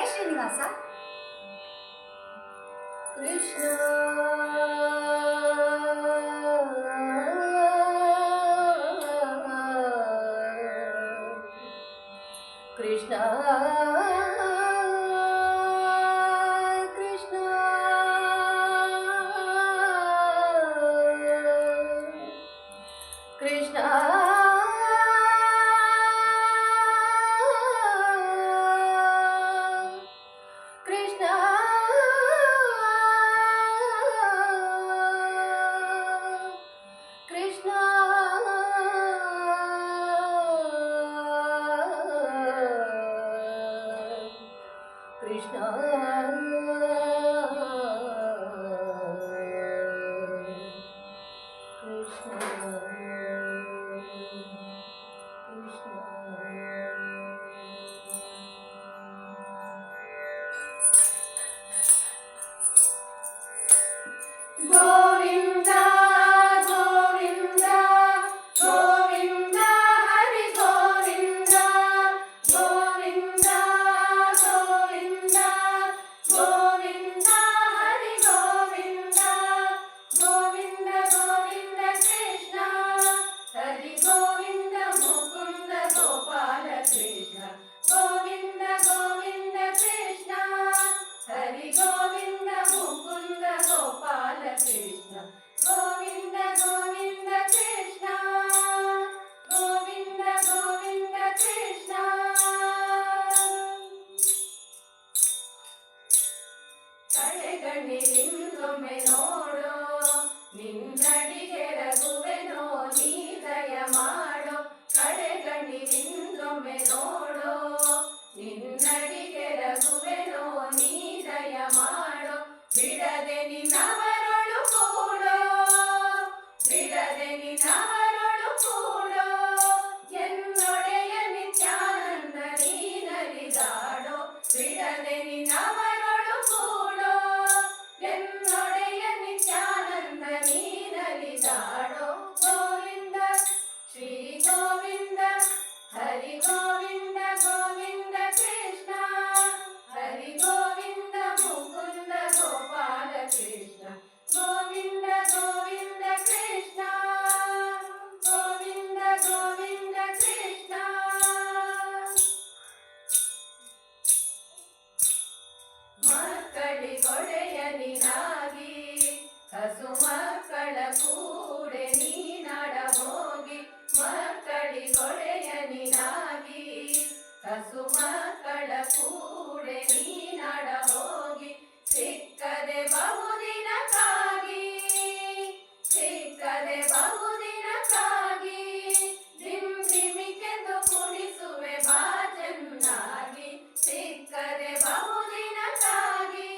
ಶ್ರೀನಿವಾಸ. ಕೃಷ್ಣ ಕೃಷ್ಣ ಕೃಷ್ಣ ಕೃಷ್ಣ ಕೃಷ್ಣ ಗೋವಿಂದ ಗೋವಿಂದ ಗೋವಿಂದ ಹರಿ ಗೋವಿಂದ ಗೋವಿಂದ ಗೋವಿಂದ ಗೋವಿಂದ ಹರಿ ಗೋವಿಂದ ಗೋವಿಂದ ಗೋವಿಂದ ಕೃಷ್ಣ ಹರಿ ಗೋವಿಂದ ಮುಕುಂದ ಗೋಪಾಲ ಕೃಷ್ಣ ಗೋವಿಂದ ಗೋವಿಂದ ಕೃಷ್ಣ ಹರಿ ಗೋವಿಂದ ಮುಕುಂದ ಗೋಪಾಲ ಕೃಷ್ಣ ಗೋವಿಂದ ಗೋವಿಂದ ಕೃಷ್ಣ ಗೋವಿಂದ ಗೋವಿಂದ ಕೃಷ್ಣ ಕಡೆಗಣ್ಣಿನಿಂದೊಮ್ಮೆ ನೋಡೋ ನಿನ್ನಡಿಗೆ ರಘುವೆನೋ ನೀ ದಯ ಮಾಡೋ ಕಡೆಗಣ್ಣಿನಿಂದೊಮ್ಮೆ ನೋಡೋ ನಿನ್ನಡಿಗೆ ರಘುವೆನೋ ನೀ ದಯ ಮಾಡೋ ಬಿಡದೆ ನಿನ್ನವರೊಳು ಕೂಡೋ ಬಿಡದೆ ನಿನ್ನವರೊಳು ಕೂಡೋ ಎನ್ನೊಡೆಯ ನಿತ್ಯಾನಂದ ನೀನರಿದಾಡೋ ಬಿಡದೆ ನಿನ್ನವರೊಳು ಕೂಡೋ ಎನ್ನೊಡೆಯ ನಿತ್ಯಾನಂದ ನೀನರಿದಾಡೋ ಗೋವಿಂದ ಶ್ರೀ ಗೋವಿಂದ ಹರಿ ಗೋವಿಂದ ಗೋವಿಂದ ಕೃಷ್ಣ ಹರಿ ಗೋವಿಂದ ಮುಕುಂದ ಗೋಪಾಲ ಕೃಷ್ಣ ಗೋವಿಂದ ಗೋವಿಂದ ಕೃಷ್ಣ ಗೋವಿಂದ ಗೋವಿಂದ ಕೃಷ್ಣ ಮಕ್ಕಳಿಗೊಡೆಯ ನೀನಾಗಿ ಹಸು ಮಕ್ಕಳ ಕೂಡೆ ನೀನಾಡ ಹೋಗಿ ಮಕ್ಕಳಿಗೊಡೆಯ ನೀನಾಗಿ ಹಸು ಮಕ್ಕಳ ಕೂಡೆ ನೀನಾಡ ಹೋಗಿ ಸಿಕ್ಕದೆ ಬಹುದಿನಕ್ಕಾಗಿ ಸಿಕ್ಕದೆ ಬಹುದಿನಕ್ಕಾಗಿ ಧಿಮ್ ಧಿಮಿಕೆಂದು ಕುಣಿಸುವೆ ಬಾ ಚೆನ್ನಾಗಿ ಸಿಕ್ಕದೆ ಬಹುದಿನಕ್ಕಾಗಿ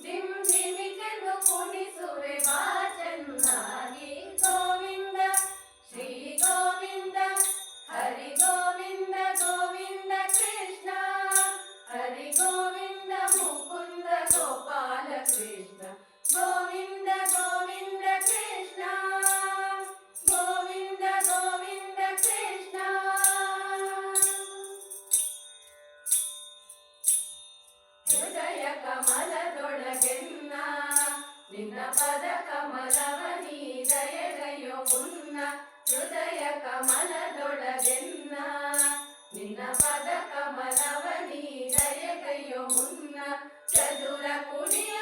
ಧಿಮ್ ಧಿಮಿಕೆಂದು ಕುಣಿಸುವೆ ಬಾ ಚೆನ್ನಾಗಿ ಗೋವಿಂದ ಶ್ರೀ ಗೋವಿಂದ ಹರಿ ಗೋವಿಂದ ಗೋವಿಂದ ಕೃಷ್ಣ ಹರಿ ಗೋವಿಂದ ಮುಕುಂದ ಗೋಪಾಲ ಕೃಷ್ಣ ಗೋವಿಂದ ಗೋವಿಂದ ಕೃಷ್ಣ ಗೋವಿಂದ ಗೋವಿಂದ ಕೃಷ್ಣ ಹೃದಯ ಕಮಲದೊಳಗೆನ್ನ ನಿನ್ನ ಪದ ಕಮಲವ ನೀ ದಯಗೈಯೋ ಮುನ್ನ ಹೃದಯ ಕಮಲದೊಳಗೆನ್ನ ನಿನ್ನ ಪದ ಕಮಲವ ನೀ ದಯಗೈಯೋ ಮುನ್ನ ಚದುರ ಕುಣಿಯ